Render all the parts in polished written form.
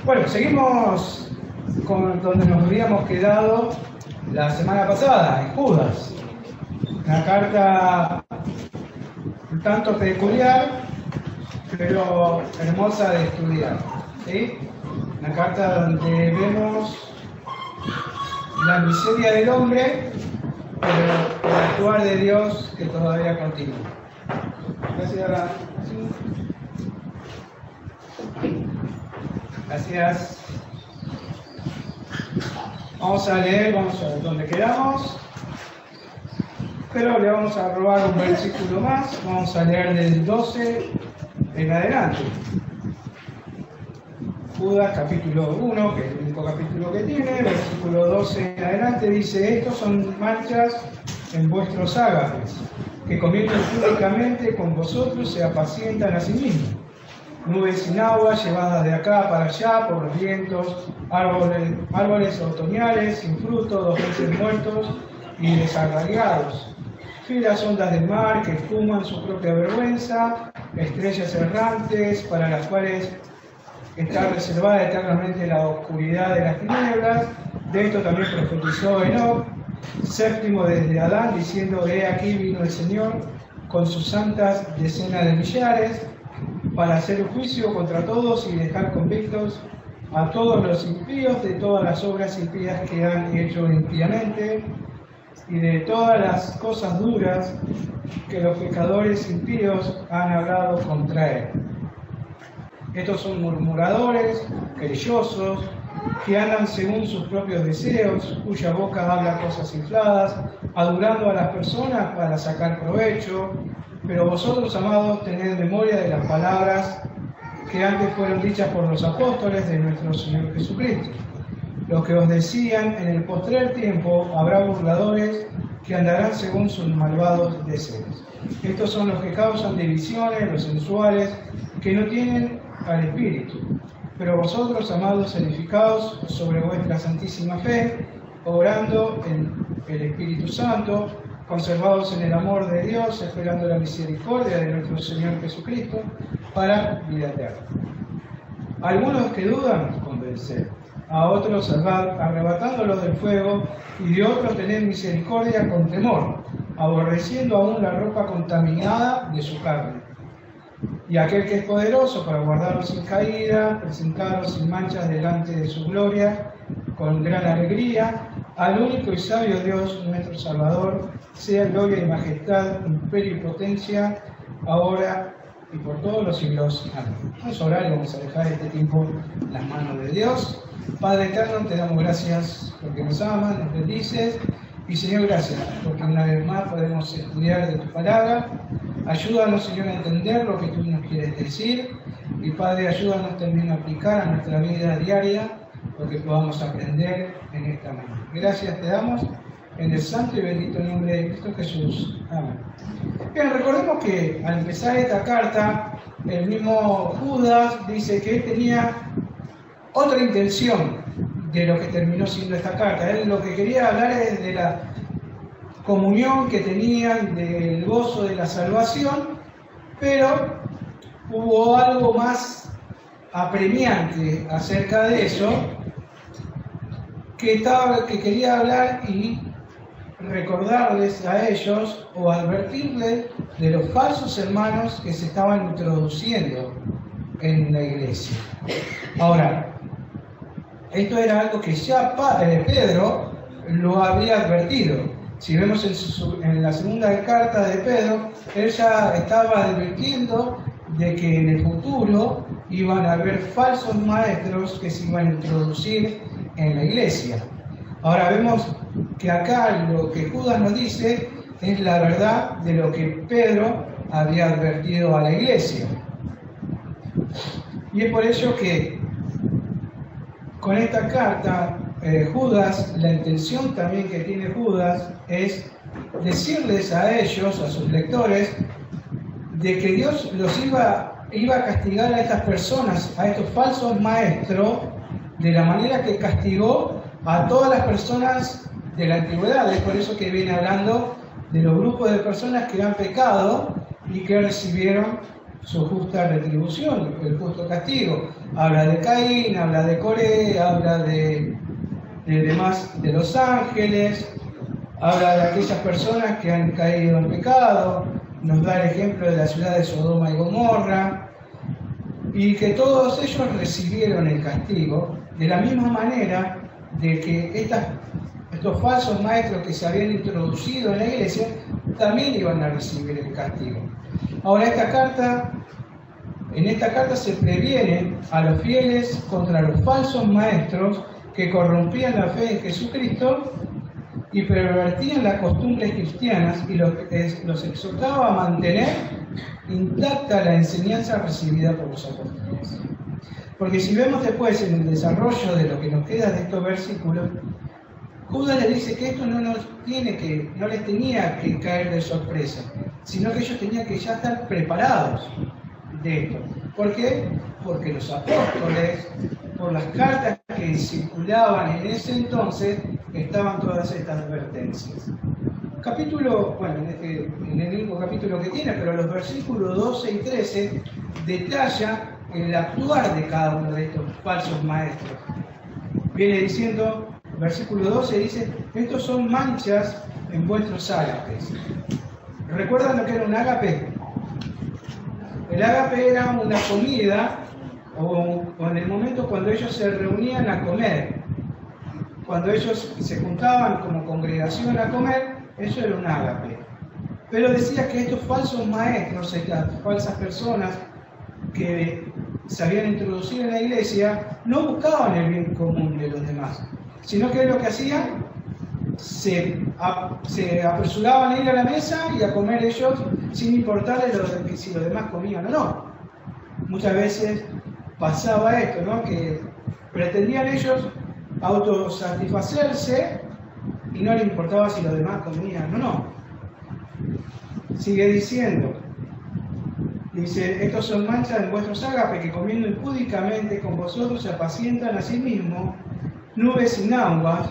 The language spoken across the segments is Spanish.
Bueno, seguimos con donde nos habíamos quedado la semana pasada, en Judas. Una carta un tanto peculiar, pero hermosa de estudiar, ¿sí? Una carta donde vemos la miseria del hombre, pero el actuar de Dios que todavía continúa. Gracias. Gracias. Vamos a leer, vamos a ver dónde quedamos, pero le vamos a robar un versículo más. Vamos a leer del 12 en adelante. Judas capítulo 1, que es el único capítulo que tiene, versículo 12 en adelante, dice: estos son manchas en vuestros ágapes, que comiendo públicamente con vosotros se apacientan a sí mismos. Nubes sin agua, llevadas de acá para allá por los vientos, árboles otoñales sin fruto, 2 veces muertos y desarraigados. Fieras ondas del mar que esfuman su propia vergüenza, estrellas errantes para las cuales está reservada eternamente la oscuridad de las tinieblas. De esto también profetizó Enoc, séptimo desde Adán, diciendo: he aquí vino el Señor con sus santas decenas de millares, para hacer juicio contra todos y dejar convictos a todos los impíos de todas las obras impías que han hecho impíamente, y de todas las cosas duras que los pecadores impíos han hablado contra él. Estos son murmuradores, querellosos, que andan según sus propios deseos, cuya boca habla cosas infladas, adulando a las personas para sacar provecho. Pero vosotros, amados, tened memoria de las palabras que antes fueron dichas por los apóstoles de nuestro Señor Jesucristo. Los que os decían: en el postrer tiempo habrá burladores que andarán según sus malvados deseos. Estos son los que causan divisiones, los sensuales, que no tienen al Espíritu. Pero vosotros, amados, edificaos sobre vuestra santísima fe, obrando en el Espíritu Santo, conservados en el amor de Dios, esperando la misericordia de nuestro Señor Jesucristo para vida eterna. Algunos que dudan, convencer; a otros salvad, arrebatándolos del fuego; y de otros tened misericordia con temor, aborreciendo aún la ropa contaminada de su carne. Y aquel que es poderoso para guardaros sin caída, presentaros sin manchas delante de su gloria, con gran alegría, al único y sabio Dios, nuestro Salvador, sea gloria y majestad, imperio y potencia, ahora y por todos los siglos. Amén. Vamos a orar y vamos a dejar este tiempo en las manos de Dios. Padre eterno, te damos gracias porque nos amas, nos bendices. Y Señor, gracias porque una vez más podemos estudiar de tu palabra. Ayúdanos, Señor, a entender lo que tú nos quieres decir. Y Padre, ayúdanos también a aplicar a nuestra vida diaria lo que podamos aprender en esta mañana. Gracias te damos en el santo y bendito nombre de Cristo Jesús. Amén. Bien, recordemos que al empezar esta carta, el mismo Judas dice que él tenía otra intención de lo que terminó siendo esta carta. Él lo que quería hablar es de la comunión que tenían, del gozo de la salvación, pero hubo algo más apremiante acerca de eso, que quería hablar y recordarles a ellos o advertirles de los falsos hermanos que se estaban introduciendo en la iglesia. Ahora, esto era algo que ya Pedro lo había advertido. Si vemos en la segunda carta de Pedro, él ya estaba advirtiendo de que en el futuro iban a haber falsos maestros que se iban a introducir en la iglesia. Ahora vemos que acá lo que Judas nos dice es la verdad de lo que Pedro había advertido a la iglesia. Y es por ello que con esta carta Judas, la intención también que tiene Judas es decirles a ellos, a sus lectores, de que Dios los iba a castigar a estas personas, a estos falsos maestros, de la manera que castigó a todas las personas de la antigüedad. Es por eso que viene hablando de los grupos de personas que han pecado y que recibieron su justa retribución, el justo castigo. Habla de Caín, habla de Coré, habla de los ángeles, habla de aquellas personas que han caído en pecado, nos da el ejemplo de la ciudad de Sodoma y Gomorra, y que todos ellos recibieron el castigo, de la misma manera de que estos falsos maestros que se habían introducido en la iglesia también iban a recibir el castigo. Ahora, en esta carta se previene a los fieles contra los falsos maestros que corrompían la fe en Jesucristo y pervertían las costumbres cristianas, y los exhortaba a mantener intacta la enseñanza recibida por los apóstoles. Porque si vemos después en el desarrollo de lo que nos queda de estos versículos, Judas les dice que esto no les tenía que caer de sorpresa, sino que ellos tenían que ya estar preparados de esto. ¿Por qué? Porque los apóstoles, por las cartas que circulaban en ese entonces, estaban todas estas advertencias. En el mismo capítulo que tiene, pero los versículos 12 y 13 detalla el actuar de cada uno de estos falsos maestros. Viene diciendo, versículo 12 dice, estos son manchas en vuestros ágapes. ¿Recuerdan lo que era un ágape? El ágape era una comida, o en el momento cuando ellos se reunían a comer. Cuando ellos se juntaban como congregación a comer, eso era un ágape. Pero decía que estos falsos maestros, estas falsas personas que se habían introducido en la iglesia, no buscaban el bien común de los demás, sino que lo que hacían, se apresuraban a ir a la mesa y a comer ellos sin importarles si los demás comían o no. Muchas veces pasaba esto, ¿no? Que pretendían ellos autosatisfacerse y no les importaba si los demás comían o no. Sigue diciendo, dice, estos son manchas en vuestros ágapes que comiendo impúdicamente con vosotros se apacientan a sí mismos nubes sin aguas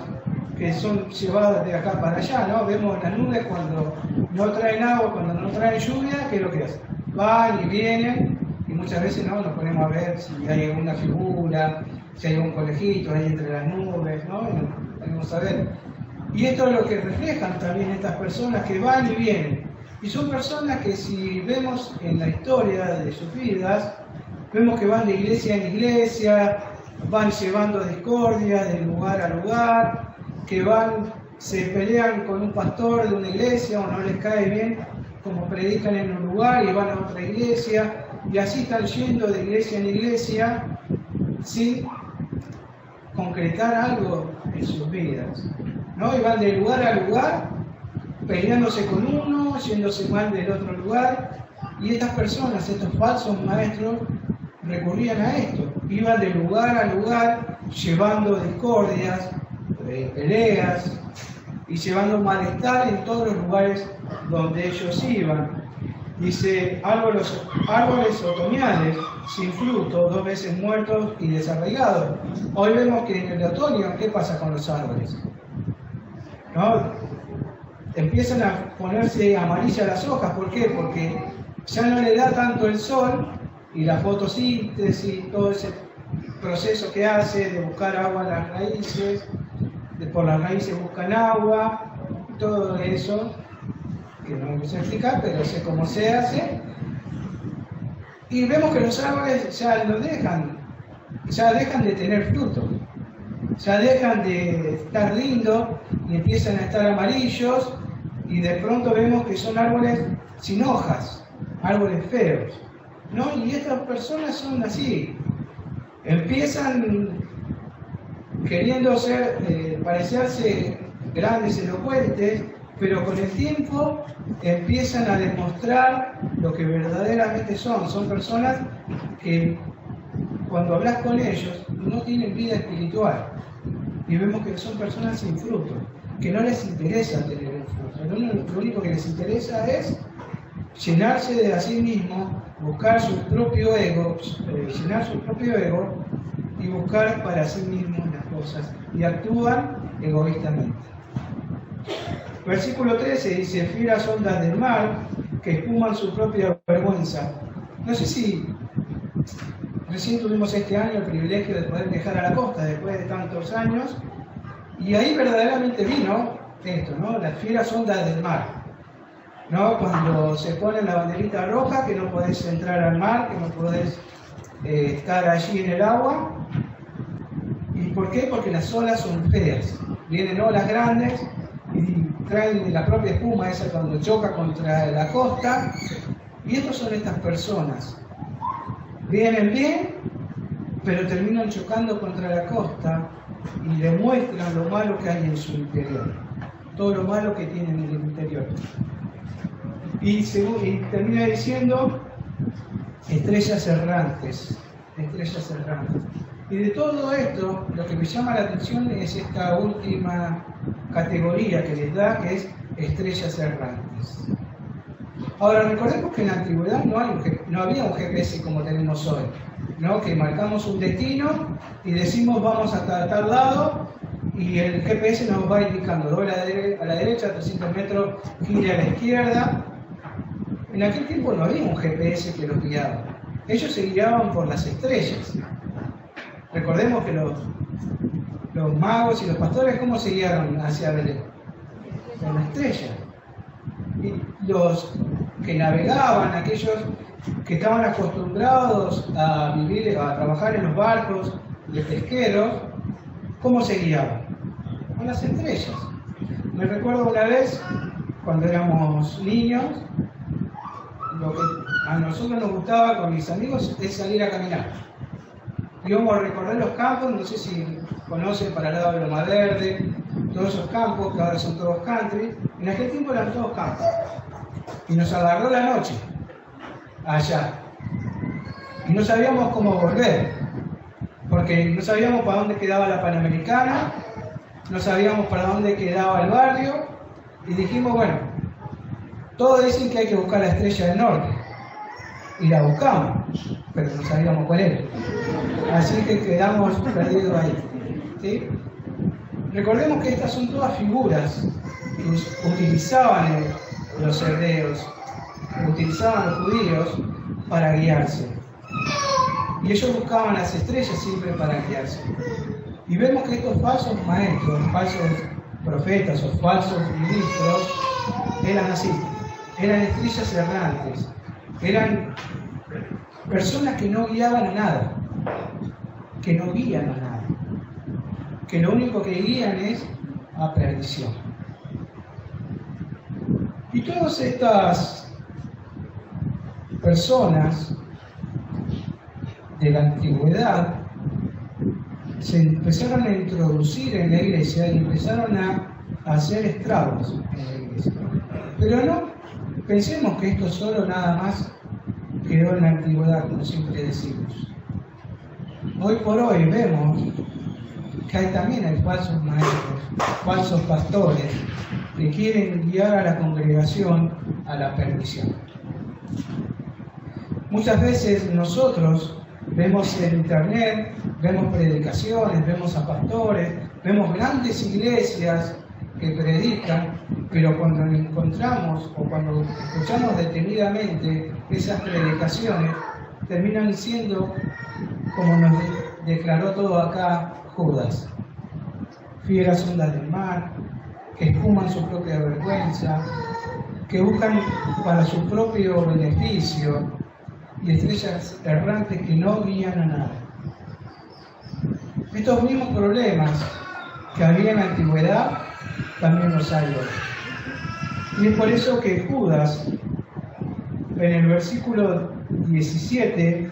que son llevadas de acá para allá, ¿no? Vemos las nubes cuando no traen agua, cuando no traen lluvia, ¿qué es lo que hacen? Van y vienen, y muchas veces no nos ponemos a ver si hay alguna figura, si hay un conejito ahí entre las nubes, ¿no? Y nos ponemos a ver. Y esto es lo que reflejan también estas personas que van y vienen. Y son personas que, si vemos en la historia de sus vidas, vemos que van de iglesia en iglesia, van llevando discordia de lugar a lugar, que se pelean con un pastor de una iglesia o no les cae bien como predican en un lugar y van a otra iglesia, y así están yendo de iglesia en iglesia sin concretar algo en sus vidas, ¿no? Y van de lugar a lugar peleándose con uno, yéndose mal del otro lugar, y estas personas, estos falsos maestros, recurrían a esto, iban de lugar a lugar llevando discordias, peleas y llevando malestar en todos los lugares donde ellos iban. Dice, árboles otoñales sin fruto, 2 veces muertos y desarraigados. Hoy vemos que en el otoño, ¿qué pasa con los árboles? ¿No? Empiezan a ponerse amarillas las hojas. ¿Por qué? Porque ya no le da tanto el sol y la fotosíntesis, todo ese proceso que hace de buscar agua en las raíces, por las raíces buscan agua, todo eso, que no me gusta explicar, pero sé cómo se hace. Y vemos que los árboles ya dejan de tener fruto, ya dejan de estar lindos y empiezan a estar amarillos, y de pronto vemos que son árboles sin hojas, árboles feos, ¿no? Y estas personas son así, empiezan queriendo parecerse grandes, elocuentes, pero con el tiempo empiezan a demostrar lo que verdaderamente son. Son personas que cuando hablas con ellos no tienen vida espiritual, y vemos que son personas sin fruto, que no les interesa tener un fruto. Lo único que les interesa es llenarse de a sí mismos, buscar su propio ego, llenar su propio ego y buscar para sí mismos las cosas, y actúan egoístamente. Versículo 13 dice, fieras ondas del mar que espuman su propia vergüenza, No sé si recién tuvimos este año el privilegio de poder viajar a la costa después de tantos años, y ahí verdaderamente vino esto, ¿no? Las fieras ondas del mar, ¿no? Cuando se pone la banderita roja, que no podés entrar al mar, que no podés estar allí en el agua. ¿Y por qué? Porque las olas son feas. Vienen olas grandes y traen la propia espuma esa cuando choca contra la costa. Y estas son estas personas. Vienen bien, pero terminan chocando contra la costa y demuestran lo malo que hay en su interior. Todo lo malo que tienen en el interior. Y termina diciendo estrellas errantes, estrellas errantes. Y de todo esto, lo que me llama la atención es esta última categoría que les da, que es estrellas errantes. Ahora, recordemos que en la antigüedad no había un GPS como tenemos hoy, ¿no? Que marcamos un destino y decimos vamos hasta tal lado y el GPS nos va indicando, doble a la derecha, 300 metros, gire a la izquierda. En aquel tiempo no había un GPS que los guiaba. Ellos se guiaban por las estrellas. Recordemos que los magos y los pastores, ¿cómo se guiaron hacia Belén? Por la estrella. Y los que navegaban, aquellos que estaban acostumbrados a vivir, a trabajar en los barcos de pesqueros, ¿cómo se guiaban? Con las estrellas. Me recuerdo una vez, cuando éramos niños, lo que a nosotros nos gustaba con mis amigos es salir a caminar. Íbamos a recorrer los campos, no sé si conocen para el lado de Loma Verde, todos esos campos, que ahora son todos country. En aquel tiempo eran todos campos. Y nos agarró la noche, allá. Y no sabíamos cómo volver, porque no sabíamos para dónde quedaba la Panamericana, no sabíamos para dónde quedaba el barrio, y dijimos, bueno, todos dicen que hay que buscar la estrella del norte. Y la buscamos, pero no sabíamos cuál era. Así que quedamos perdidos ahí. ¿Sí? Recordemos que estas son todas figuras que utilizaban los hebreos, que utilizaban los judíos para guiarse. Y ellos buscaban las estrellas siempre para guiarse. Y vemos que estos falsos maestros, falsos profetas o falsos ministros, eran así. Eran estrellas errantes. Eran personas que no guiaban a nada, que no guían a nada, que lo único que guían es a perdición. Y todas estas personas de la antigüedad se empezaron a introducir en la iglesia y empezaron a hacer estragos en la iglesia. Pero no pensemos que esto solo nada más quedó en la antigüedad, como siempre decimos. Hoy por hoy vemos que también hay falsos maestros, falsos pastores, que quieren guiar a la congregación a la perdición. Muchas veces nosotros vemos en internet, vemos predicaciones, vemos a pastores, vemos grandes iglesias que predican, pero cuando encontramos o cuando escuchamos detenidamente esas predicaciones, terminan siendo, como nos declaró todo acá Judas, fieras ondas del mar, que espuman su propia vergüenza, que buscan para su propio beneficio, y estrellas errantes que no guían a nada. Estos mismos problemas que había en la antigüedad también los hay hoy. Y es por eso que Judas, en el versículo 17,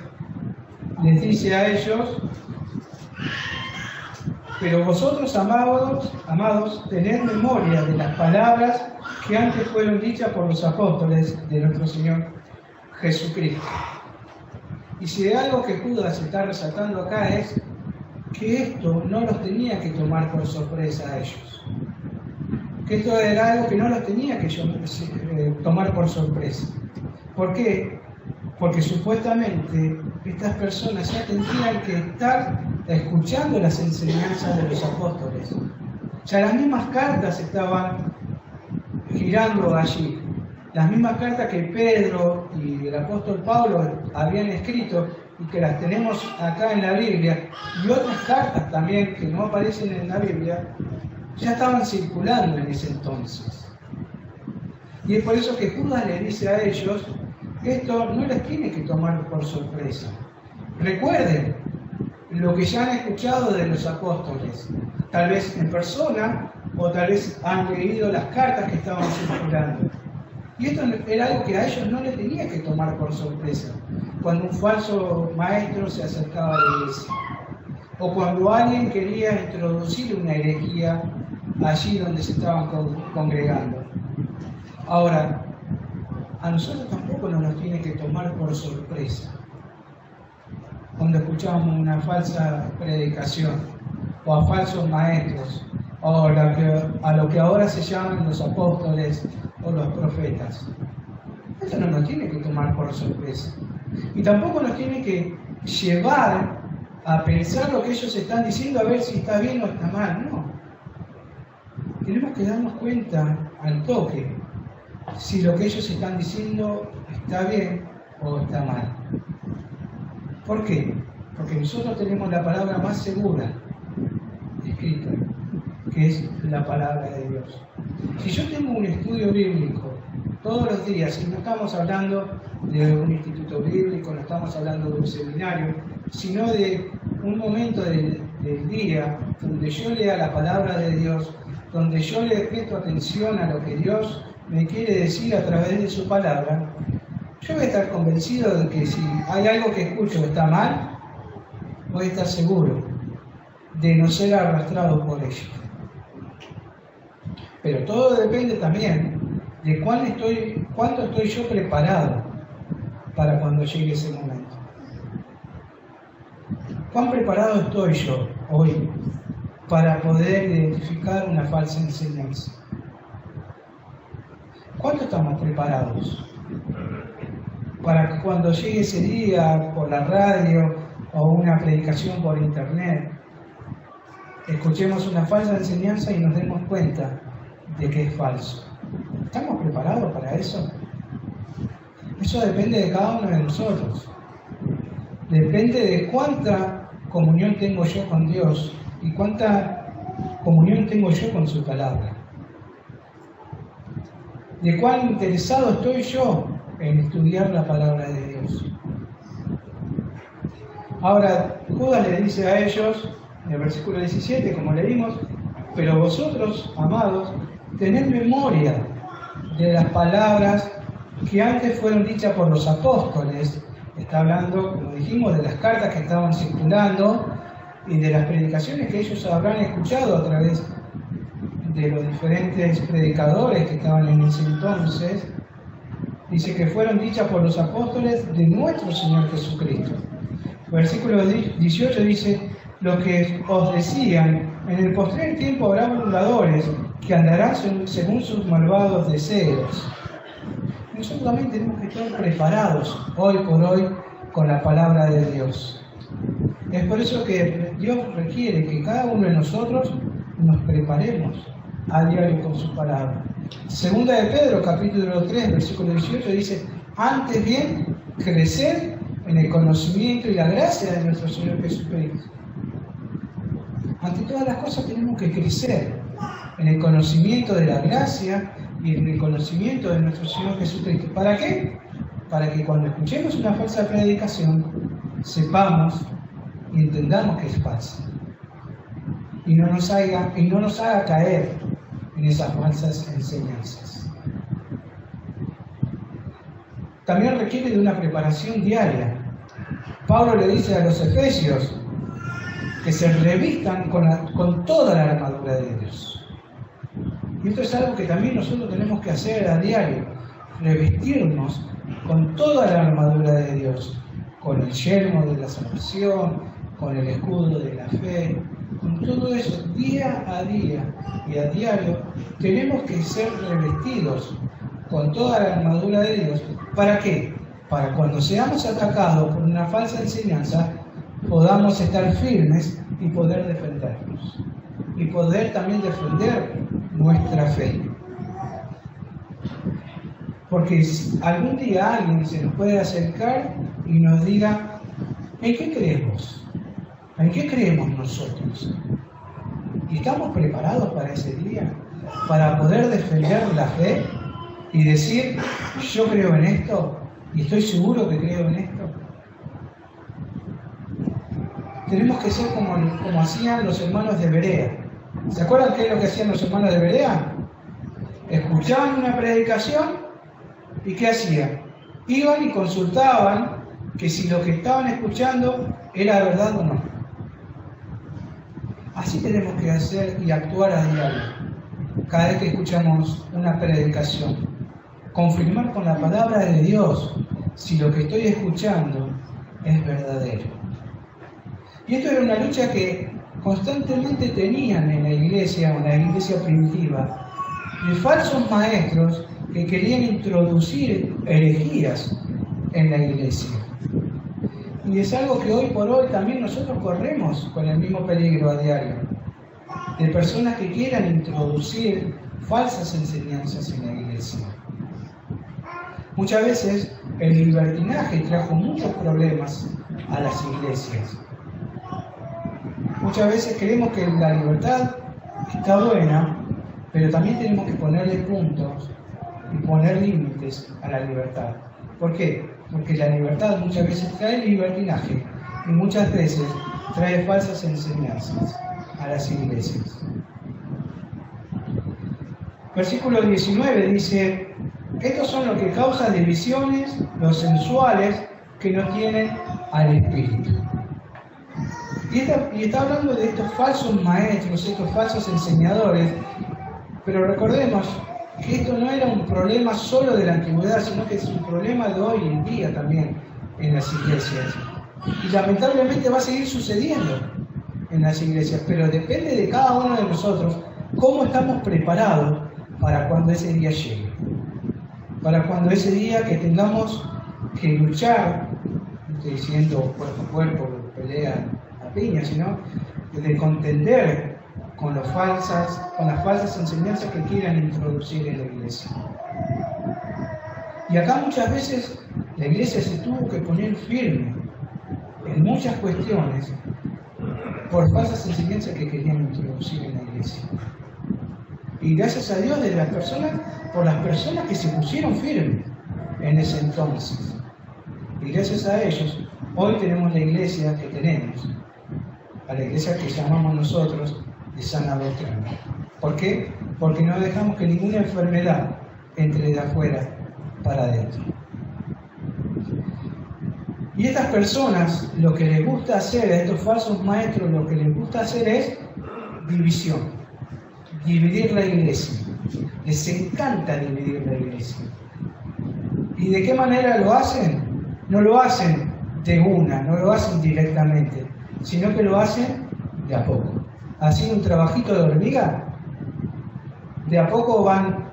les dice a ellos: pero vosotros, amados, tened memoria de las palabras que antes fueron dichas por los apóstoles de nuestro Señor Jesucristo. Y si de algo que Judas está resaltando acá es que esto no los tenía que tomar por sorpresa a ellos. Que esto era algo que no los tenía que tomar por sorpresa. ¿Por qué? Porque supuestamente estas personas ya tendrían que estar escuchando las enseñanzas de los apóstoles. Ya las mismas cartas estaban girando allí. las mismas cartas que Pedro y el apóstol Pablo habían escrito y que las tenemos acá en la Biblia, y otras cartas también que no aparecen en la Biblia, ya estaban circulando en ese entonces. Y es por eso que Judas le dice a ellos, esto no les tiene que tomar por sorpresa. Recuerden lo que ya han escuchado de los apóstoles, tal vez en persona o tal vez han leído las cartas que estaban circulando. Y esto era algo que a ellos no les tenía que tomar por sorpresa, cuando un falso maestro se acercaba a la iglesia, o cuando alguien quería introducir una herejía allí donde se estaban congregando. Ahora, a nosotros tampoco nos tiene que tomar por sorpresa cuando escuchamos una falsa predicación, o a falsos maestros, o a lo que ahora se llaman los apóstoles o los profetas. Eso no nos tiene que tomar por sorpresa. Y tampoco nos tiene que llevar a pensar lo que ellos están diciendo a ver si está bien o está mal. No. Tenemos que darnos cuenta al toque si lo que ellos están diciendo está bien o está mal. ¿Por qué? Porque nosotros tenemos la palabra más segura escrita, que es la palabra de Dios. Si yo tengo un estudio bíblico todos los días, y no estamos hablando de un instituto bíblico, no estamos hablando de un seminario, sino de un momento del día donde yo lea la palabra de Dios, donde yo le presto atención a lo que Dios me quiere decir a través de su palabra, yo voy a estar convencido de que si hay algo que escucho que está mal, voy a estar seguro de no ser arrastrado por ello. Pero todo depende también de cuánto estoy yo preparado para cuando llegue ese momento. ¿Cuán preparado estoy yo hoy para poder identificar una falsa enseñanza? ¿Cuánto estamos preparados para que cuando llegue ese día por la radio o una predicación por internet, escuchemos una falsa enseñanza y nos demos cuenta de que es falso? ¿Estamos preparados para eso? Eso depende de cada uno de nosotros. Depende de cuánta comunión tengo yo con Dios y cuánta comunión tengo yo con su palabra. De cuán interesado estoy yo en estudiar la palabra de Dios. Ahora, Judas le dice a ellos, en el versículo 17, como leímos, pero vosotros, amados, tened memoria de las palabras que antes fueron dichas por los apóstoles. Está hablando, como dijimos, de las cartas que estaban circulando y de las predicaciones que ellos habrán escuchado a través de los diferentes predicadores que estaban en ese entonces. Dice que fueron dichas por los apóstoles de nuestro Señor Jesucristo. Versículo 18 dice, lo que os decían, en el postrer tiempo habrá burladores que andarán según sus malvados deseos. Nosotros también tenemos que estar preparados hoy por hoy con la palabra de Dios. Es por eso que Dios requiere que cada uno de nosotros nos preparemos a diario con su palabra. Segunda de Pedro, capítulo 3, versículo 18, dice, antes bien, crecer en el conocimiento y la gracia de nuestro Señor Jesucristo. Ante todas las cosas tenemos que crecer en el conocimiento de la gracia y en el conocimiento de nuestro Señor Jesucristo. ¿Para qué? Para que cuando escuchemos una falsa predicación, sepamos y entendamos que es falsa. Y no nos haga caer en esas falsas enseñanzas. También requiere de una preparación diaria. Pablo le dice a los efesios que se revistan con toda la armadura de Dios. Y esto es algo que también nosotros tenemos que hacer a diario, revestirnos con toda la armadura de Dios, con el yelmo de la salvación, con el escudo de la fe, con todo eso, día a día y a diario, tenemos que ser revestidos con toda la armadura de Dios. ¿Para qué? Para cuando seamos atacados por una falsa enseñanza, podamos estar firmes y poder defendernos. Y poder también defender nuestra fe. Porque algún día alguien se nos puede acercar y nos diga, ¿en qué crees vos? ¿En qué creemos nosotros? ¿Y estamos preparados para ese día? Para poder defender la fe y decir, yo creo en esto y estoy seguro que creo en esto. Tenemos que ser como hacían los hermanos de Berea. ¿Se acuerdan qué es lo que hacían los hermanos de Berea? Escuchaban una predicación y ¿qué hacían? Iban y consultaban que si lo que estaban escuchando era verdad o no. Así tenemos que hacer y actuar a diario. Cada vez que escuchamos una predicación, confirmar con la palabra de Dios si lo que estoy escuchando es verdadero. Y esto era una lucha que constantemente tenían en la iglesia primitiva, de falsos maestros que querían introducir herejías en la iglesia. Y es algo que hoy por hoy también nosotros corremos con el mismo peligro a diario, de personas que quieran introducir falsas enseñanzas en la iglesia. Muchas veces el libertinaje trajo muchos problemas a las iglesias. Muchas veces creemos que la libertad está buena, pero también tenemos que ponerle puntos y poner límites a la libertad. ¿Por qué? Porque la libertad muchas veces trae libertinaje y muchas veces trae falsas enseñanzas a las iglesias. Versículo 19 dice, estos son los que causan divisiones, los sensuales, que no tienen al Espíritu. Y está hablando de estos falsos maestros, estos falsos enseñadores, pero recordemos que esto no era un problema solo de la antigüedad, sino que es un problema de hoy en día también en las iglesias. Y lamentablemente va a seguir sucediendo en las iglesias, pero depende de cada uno de nosotros cómo estamos preparados para cuando ese día llegue. Para cuando ese día que tengamos que luchar, no estoy diciendo cuerpo a cuerpo, pelea a piña, sino de contender con las falsas enseñanzas que quieran introducir en la iglesia. Y acá muchas veces la iglesia se tuvo que poner firme en muchas cuestiones por falsas enseñanzas que querían introducir en la iglesia. Y gracias a Dios por las personas que se pusieron firmes en ese entonces. Y gracias a ellos, hoy tenemos la iglesia que tenemos, a la iglesia que llamamos nosotros de sana doctrina. ¿Por qué? Porque no dejamos que ninguna enfermedad entre de afuera para adentro. Y estas personas, lo que les gusta hacer, a estos falsos maestros, lo que les gusta hacer es división, dividir la iglesia. Les encanta dividir la iglesia. ¿Y de qué manera lo hacen? No lo hacen de una, no lo hacen directamente, sino que lo hacen de a poco. Haciendo un trabajito de hormiga, de a poco van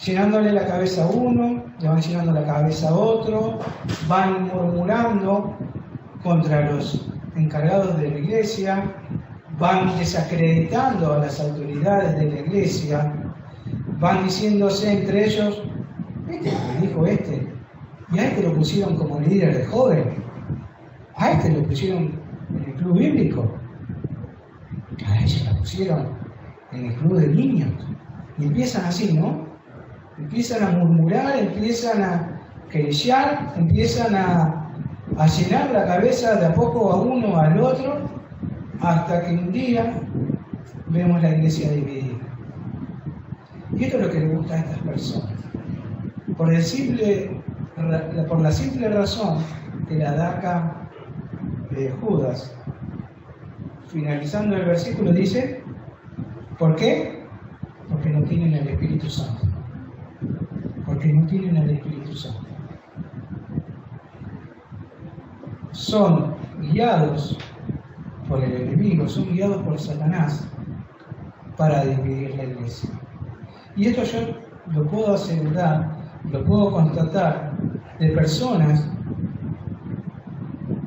llenándole la cabeza a uno, le van llenando la cabeza a otro, van murmurando contra los encargados de la iglesia, van desacreditando a las autoridades de la iglesia, van diciéndose entre ellos, ¿viste lo que dijo este? Y a este lo pusieron como líder de joven, a este lo pusieron en el club bíblico, a ella la pusieron en el club de niños. Y empiezan así, ¿no? Empiezan a murmurar, empiezan a querellar, empiezan a llenar la cabeza de a poco a uno al otro, hasta que un día vemos la iglesia dividida. Y esto es lo que le gusta a estas personas. Por la simple razón que la daca de Judas, finalizando el versículo, dice, ¿por qué? Porque no tienen el Espíritu Santo. Porque no tienen el Espíritu Santo. Son guiados por el enemigo, son guiados por Satanás para dividir la iglesia. Y esto yo lo puedo asegurar, lo puedo constatar de personas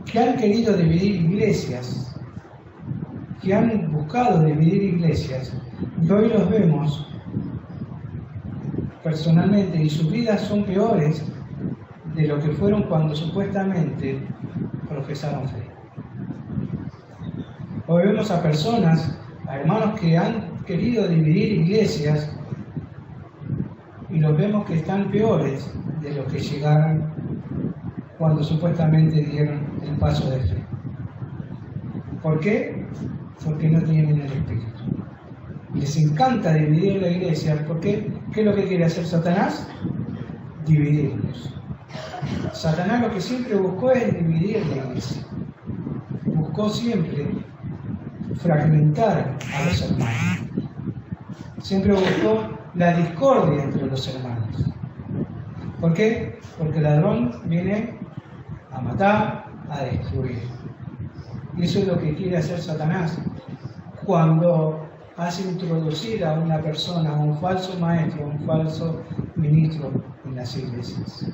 que han querido dividir iglesias, que han buscado dividir iglesias, y hoy los vemos personalmente y sus vidas son peores de lo que fueron cuando supuestamente profesaron fe. Hoy vemos a personas, a hermanos que han querido dividir iglesias y los vemos que están peores de lo que llegaron cuando supuestamente dieron el paso de fe. ¿Por qué? Porque no tienen el Espíritu. Les encanta dividir la iglesia, porque ¿qué es lo que quiere hacer Satanás? Dividirnos. Satanás lo que siempre buscó es dividir la iglesia. Buscó siempre fragmentar a los hermanos. Siempre buscó la discordia entre los hermanos. ¿Por qué? Porque el ladrón viene a matar, a destruir. Y eso es lo que quiere hacer Satanás cuando hace introducir a una persona, a un falso maestro, a un falso ministro en las iglesias.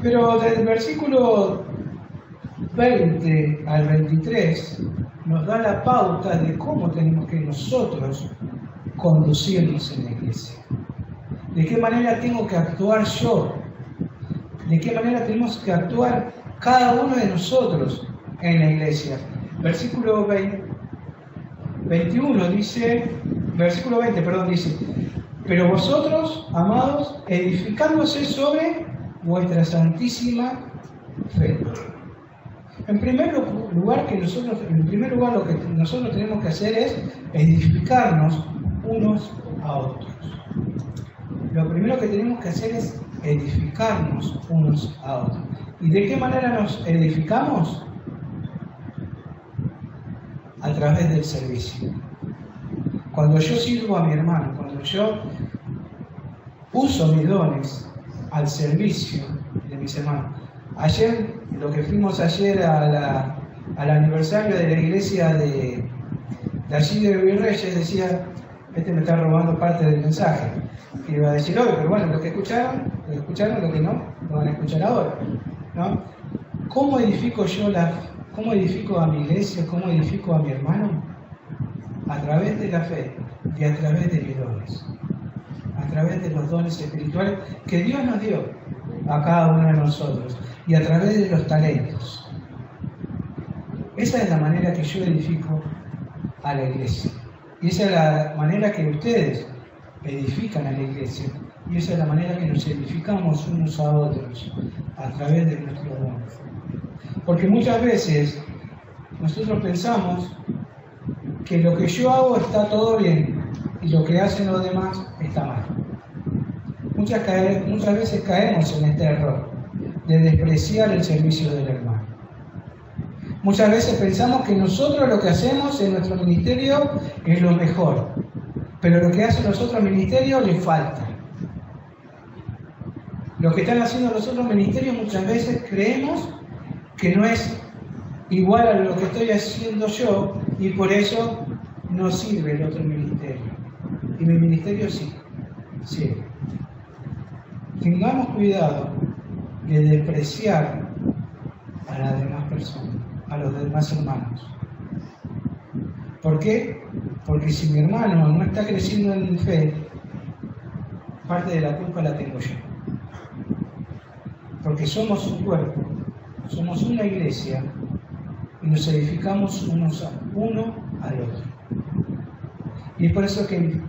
Pero del versículo 20 al 23 nos da la pauta de cómo tenemos que nosotros conducirnos en la iglesia. De qué manera tengo que actuar yo. De qué manera tenemos que actuar cada uno de nosotros en la iglesia. Versículo 21 dice, versículo 20, perdón, dice, pero vosotros, amados, edificándose sobre vuestra santísima fe. En primer lugar, lo que nosotros tenemos que hacer es edificarnos unos a otros. Lo primero que tenemos que hacer es edificarnos unos a otros. ¿Y de qué manera nos edificamos? A través del servicio. Cuando yo sirvo a mi hermano, cuando yo uso mis dones al servicio de mis hermanos. Ayer, lo que fuimos ayer al aniversario de la iglesia de allí de Virreyes, decía, me está robando parte del mensaje. Que iba a decir hoy, pero bueno, lo que escucharon, lo que no, lo van a escuchar ahora, ¿no? ¿Cómo edifico yo cómo edifico a mi iglesia, cómo edifico a mi hermano? A través de la fe y a través de mis dones. A través de los dones espirituales que Dios nos dio a cada uno de nosotros y a través de los talentos. Esa es la manera que yo edifico a la iglesia. Y esa es la manera que ustedes edifican a la iglesia. Y esa es la manera que nos edificamos unos a otros a través de nuestros dones. Porque muchas veces nosotros pensamos que lo que yo hago está todo bien y lo que hacen los demás está mal. Muchas veces caemos en este error de despreciar el servicio del hermano. Muchas veces pensamos que nosotros lo que hacemos en nuestro ministerio es lo mejor, pero lo que hacen los otros ministerios les falta. Lo que están haciendo los otros ministerios muchas veces creemos que no es igual a lo que estoy haciendo yo y por eso no sirve el otro ministerio. Y mi ministerio sí sirve. Tengamos cuidado de despreciar a las demás personas, a los demás hermanos. ¿Por qué? Porque si mi hermano no está creciendo en fe, parte de la culpa la tengo yo. Porque somos un cuerpo, somos una iglesia y nos edificamos uno al otro. Y es por eso que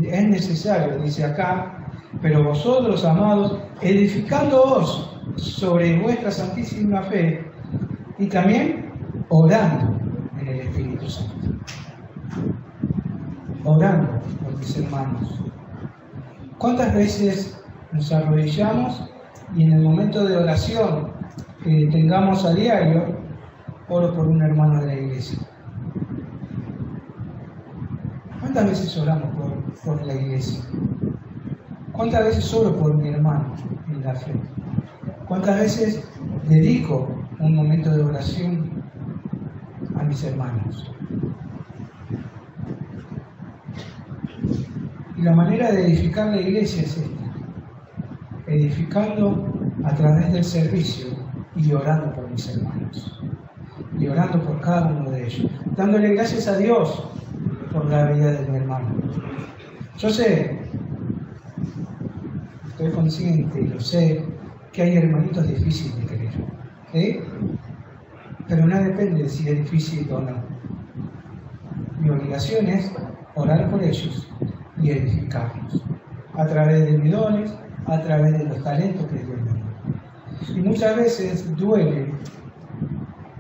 es necesario, dice acá, pero vosotros, amados, edificándoos sobre vuestra santísima fe y también orando en el Espíritu Santo. Orando por mis hermanos. ¿Cuántas veces nos arrodillamos y en el momento de oración que tengamos a diario, oro por un hermano de la iglesia? ¿Cuántas veces oramos por la iglesia? ¿Cuántas veces oro por mi hermano en la fe? ¿Cuántas veces dedico un momento de oración a mis hermanos? Y la manera de edificar la iglesia es esta: edificando a través del servicio y orando por mis hermanos. Y orando por cada uno de ellos. Dándole gracias a Dios por la vida de mi hermano. Yo sé, estoy consciente y lo sé, que hay hermanitos difíciles de querer, ¿sí? Pero no depende de si es difícil o no. Mi obligación es orar por ellos y edificarlos, a través de mis dones, a través de los talentos que Dios me da. Y muchas veces duele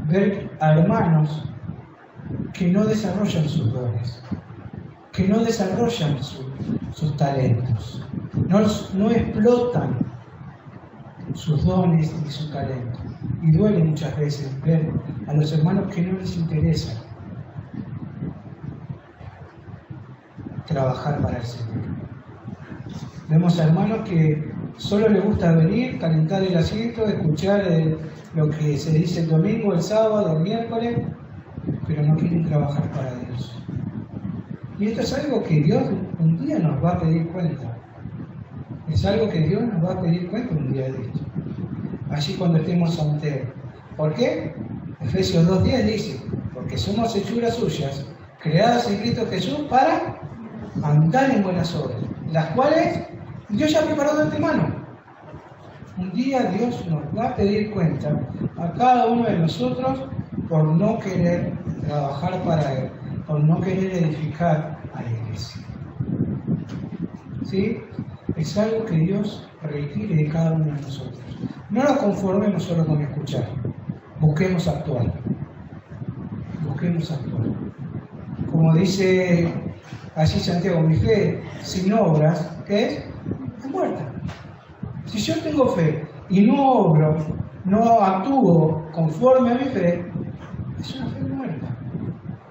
ver a hermanos que no desarrollan sus dones, que no desarrollan sus talentos, no explotan sus dones y su talento. Y duele muchas veces ver a los hermanos que no les interesa trabajar para el Señor. Vemos a hermanos que solo les gusta venir, calentar el asiento, escuchar lo que se dice el domingo, el sábado, el miércoles, pero no quieren trabajar para Dios. Y esto es algo que Dios un día nos va a pedir cuenta. Es algo que Dios nos va a pedir cuenta un día de esto. Allí cuando estemos ante Él. ¿Por qué? Efesios 2:10 dice, porque somos hechuras suyas, creadas en Cristo Jesús para andar en buenas obras, las cuales Dios ya preparó de antemano. Un día Dios nos va a pedir cuenta a cada uno de nosotros por no querer trabajar para Él, por no querer edificar a la iglesia. ¿Sí? Es algo que Dios requiere de cada uno de nosotros. No nos conformemos solo con escuchar, busquemos actuar. Busquemos actuar. Como dice allí Santiago, mi fe sin obras, ¿qué es? Es muerta. Si yo tengo fe y no obro, no actúo conforme a mi fe, es una fe muerta.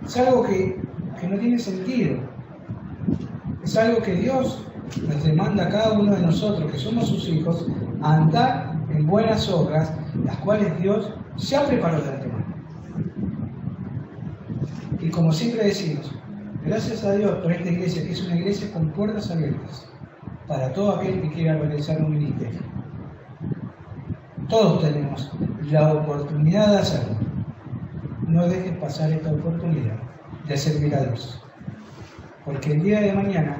Es algo que no tiene sentido. Es algo que Dios nos demanda a cada uno de nosotros, que somos sus hijos, a andar en buenas obras, las cuales Dios ya preparó de antemano. Y como siempre decimos, gracias a Dios por esta iglesia, que es una iglesia con puertas abiertas para todo aquel que quiera realizar un ministerio. Todos tenemos la oportunidad de hacerlo. No dejes pasar esta oportunidad de servir a Dios. Porque el día de mañana,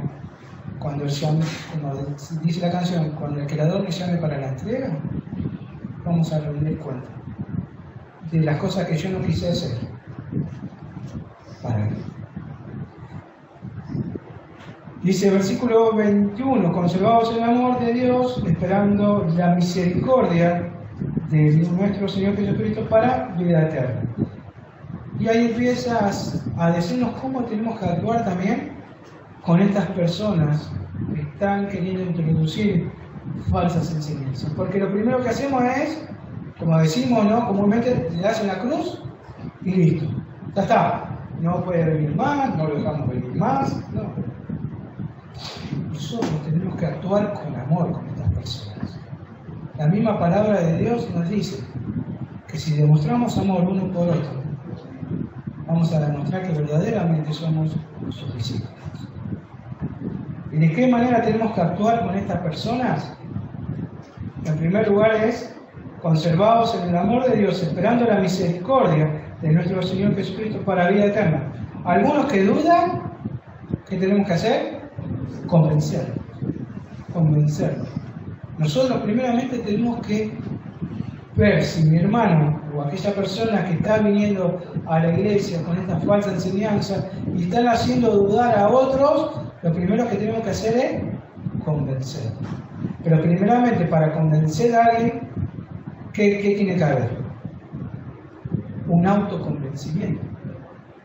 cuando como dice la canción, cuando el Creador me llame para la entrega, vamos a rendir cuenta de las cosas que yo no quise hacer para Él. Dice versículo 21, conservados en el amor de Dios, esperando la misericordia de nuestro Señor Jesucristo para vida eterna. Y ahí empiezas a decirnos cómo tenemos que actuar también con estas personas que están queriendo introducir falsas enseñanzas. Porque lo primero que hacemos es, como decimos, ¿no? Comúnmente le hacen la cruz y listo. Ya está. No puede venir más, no lo dejamos venir más. No. Nosotros tenemos que actuar con amor con estas personas. La misma palabra de Dios nos dice que si demostramos amor uno por otro, vamos a demostrar que verdaderamente somos sus discípulos. ¿Y de qué manera tenemos que actuar con estas personas? En primer lugar es conservados en el amor de Dios, esperando la misericordia de nuestro Señor Jesucristo para vida eterna. Algunos que dudan, ¿qué tenemos que hacer? Convencerlos. Nosotros primeramente tenemos que ver si mi hermano o aquella persona que está viniendo a la iglesia con esta falsa enseñanza y están haciendo dudar a otros, lo primero que tenemos que hacer es convencer. Pero primeramente para convencer a alguien, ¿qué tiene que haber? Un autoconvencimiento.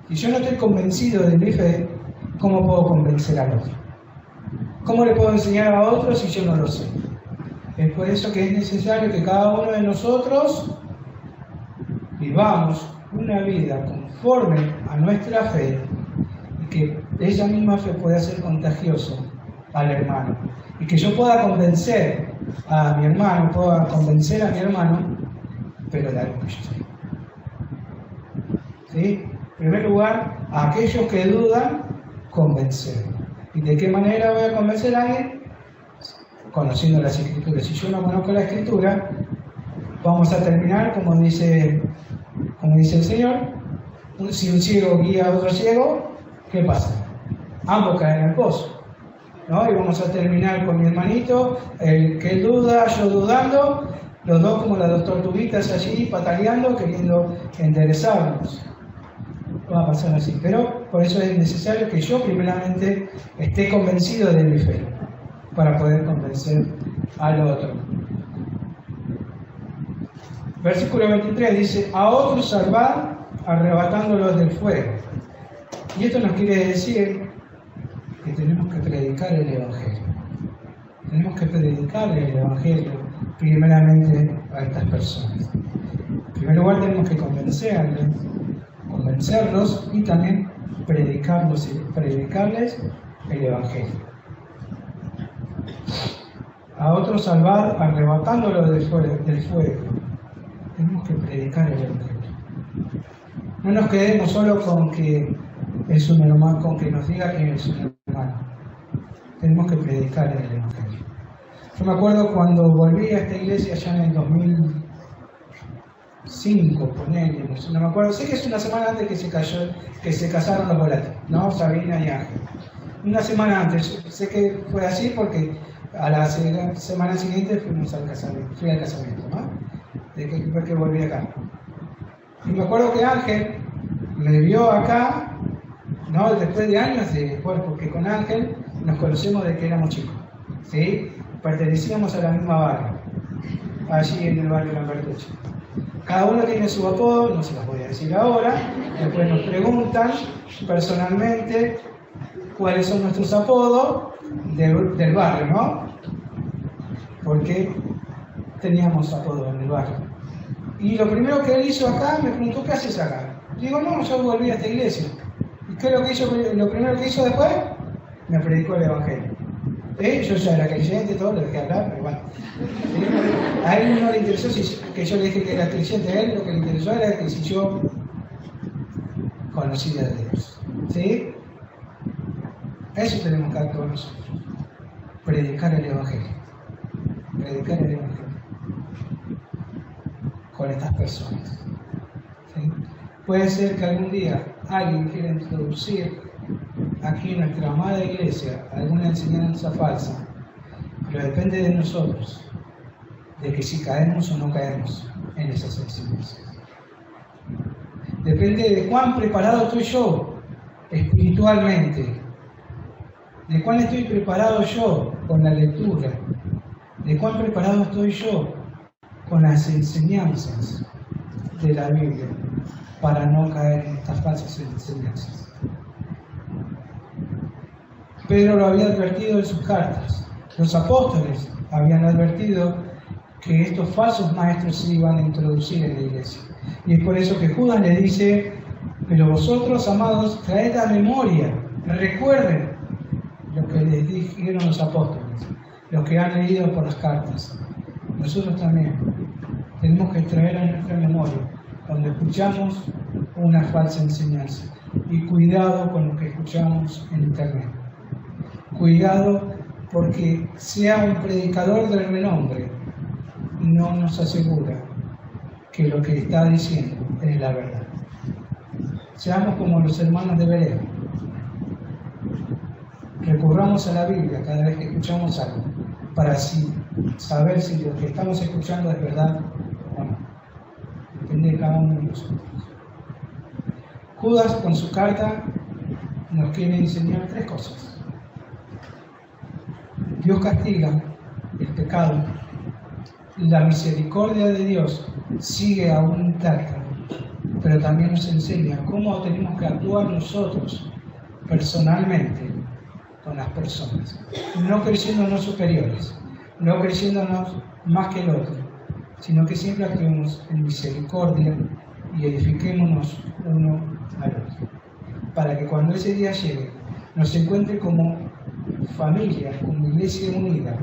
Si yo no estoy convencido de mi fe, ¿cómo puedo convencer al otro? ¿Cómo le puedo enseñar a otro si yo no lo sé? Es por eso que es necesario que cada uno de nosotros vivamos una vida conforme a nuestra fe y que esa misma fe pueda ser contagiosa al hermano. Y que yo pueda convencer a mi hermano, pero de algo que yo sé. ¿Sí? En primer lugar, a aquellos que dudan, convencer. ¿Y de qué manera voy a convencer a alguien? Conociendo las Escrituras. Si yo no conozco la Escritura, vamos a terminar como dice el Señor. Si un ciego guía a otro ciego, ¿qué pasa? Ambos caen en el pozo. ¿no? Y vamos a terminar con mi hermanito, el que duda, yo dudando, los dos como las dos tortuguitas allí pataleando, queriendo enderezarnos. Va a pasar así, pero por eso es necesario que yo primeramente esté convencido de mi fe, para poder convencer al otro. Versículo 23 dice, a otros salvar, arrebatándolos del fuego. Y esto nos quiere decir que tenemos que predicar el Evangelio. Tenemos que predicar el Evangelio primeramente a estas personas. En primer lugar tenemos que convencerlos y también predicarles el Evangelio. A otros salvar, arrebatándolos del fuego. Tenemos que predicar el Evangelio. No nos quedemos solo con que es un hermano, con que nos diga que es un hermano. Tenemos que predicar el Evangelio. Yo me acuerdo cuando volví a esta iglesia ya en el 2005, ponele, no me acuerdo, sé que es una semana antes que se casaron los volátiles, ¿no? Sabrina y Ángel. Una semana antes, sé que fue así porque a la semana siguiente fui al casamiento, ¿no? Después que volví acá. Y me acuerdo que Ángel me vio acá, ¿no? Después de años después, porque con Ángel nos conocemos desde que éramos chicos, ¿sí? Pertenecíamos a la misma barra, allí en el barrio Lambertucci. Cada uno tiene su apodo, no se los voy a decir ahora, después nos preguntan personalmente cuáles son nuestros apodos del barrio, ¿no? Porque teníamos apodos en el barrio. Y lo primero que él hizo acá, me preguntó, ¿qué haces acá? Digo, no, yo volví a esta iglesia. ¿Y qué es lo que hizo? Lo primero que hizo después? Me predicó el Evangelio. Yo ya era creyente, todo, lo dejé hablar, pero bueno. A él no le interesó que yo le dije que era creyente, a él lo que le interesó era que si yo conocía a Dios. ¿Sí? Eso tenemos que actuar nosotros. Predicar el Evangelio. Predicar el Evangelio. Con estas personas. ¿Sí? Puede ser que algún día alguien quiera introducir aquí en nuestra amada iglesia alguna enseñanza falsa, pero depende de nosotros, de que si caemos o no caemos en esas enseñanzas. Depende de cuán preparado estoy yo espiritualmente, de cuán estoy preparado yo con la lectura, de cuán preparado estoy yo con las enseñanzas de la Biblia para no caer en estas falsas enseñanzas. Pedro lo había advertido en sus cartas. Los apóstoles habían advertido que estos falsos maestros se iban a introducir en la iglesia. Y es por eso que Judas le dice, pero vosotros, amados, traed a memoria, recuerden lo que les dijeron los apóstoles, los que han leído por las cartas. Nosotros también tenemos que traer a nuestra memoria cuando escuchamos una falsa enseñanza. Y cuidado con lo que escuchamos en internet. Cuidado porque sea un predicador de renombre, no nos asegura que lo que está diciendo es la verdad. Seamos como los hermanos de Belén. Recurramos a la Biblia cada vez que escuchamos algo, para así saber si lo que estamos escuchando es verdad o no. Depende de cada uno de nosotros. Judas, con su carta, nos quiere enseñar tres cosas. Dios castiga el pecado, la misericordia de Dios sigue aún intacta, pero también nos enseña cómo tenemos que actuar nosotros personalmente con las personas, no creyéndonos superiores, no creyéndonos más que el otro, sino que siempre actuemos en misericordia y edifiquémonos uno al otro, para que cuando ese día llegue nos encuentre como familia, como iglesia unida,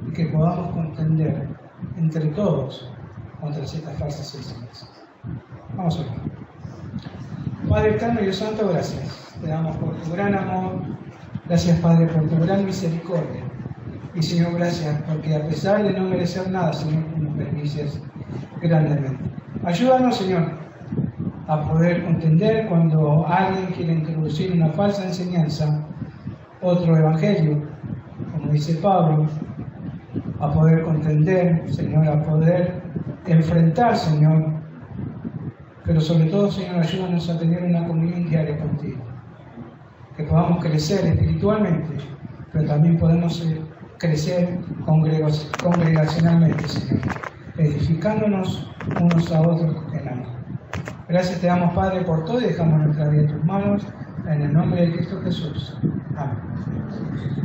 y que podamos contender entre todos contra estas falsas enseñanzas. Vamos a orar. Padre eterno y Dios santo, gracias. Te damos por tu gran amor. Gracias, Padre, por tu gran misericordia. Y Señor, gracias porque a pesar de no merecer nada, Señor, nos bendices grandemente. Ayúdanos, Señor, a poder entender cuando alguien quiere introducir una falsa enseñanza otro evangelio, como dice Pablo, a poder contender, Señor, a poder enfrentar, Señor, pero sobre todo, Señor, ayúdanos a tener una comunión diaria contigo, que podamos crecer espiritualmente, pero también podemos crecer congregacionalmente, Señor, edificándonos unos a otros en amor. Gracias te damos, Padre, por todo y dejamos nuestra vida en tus manos, en el nombre de Cristo Jesús. Amén.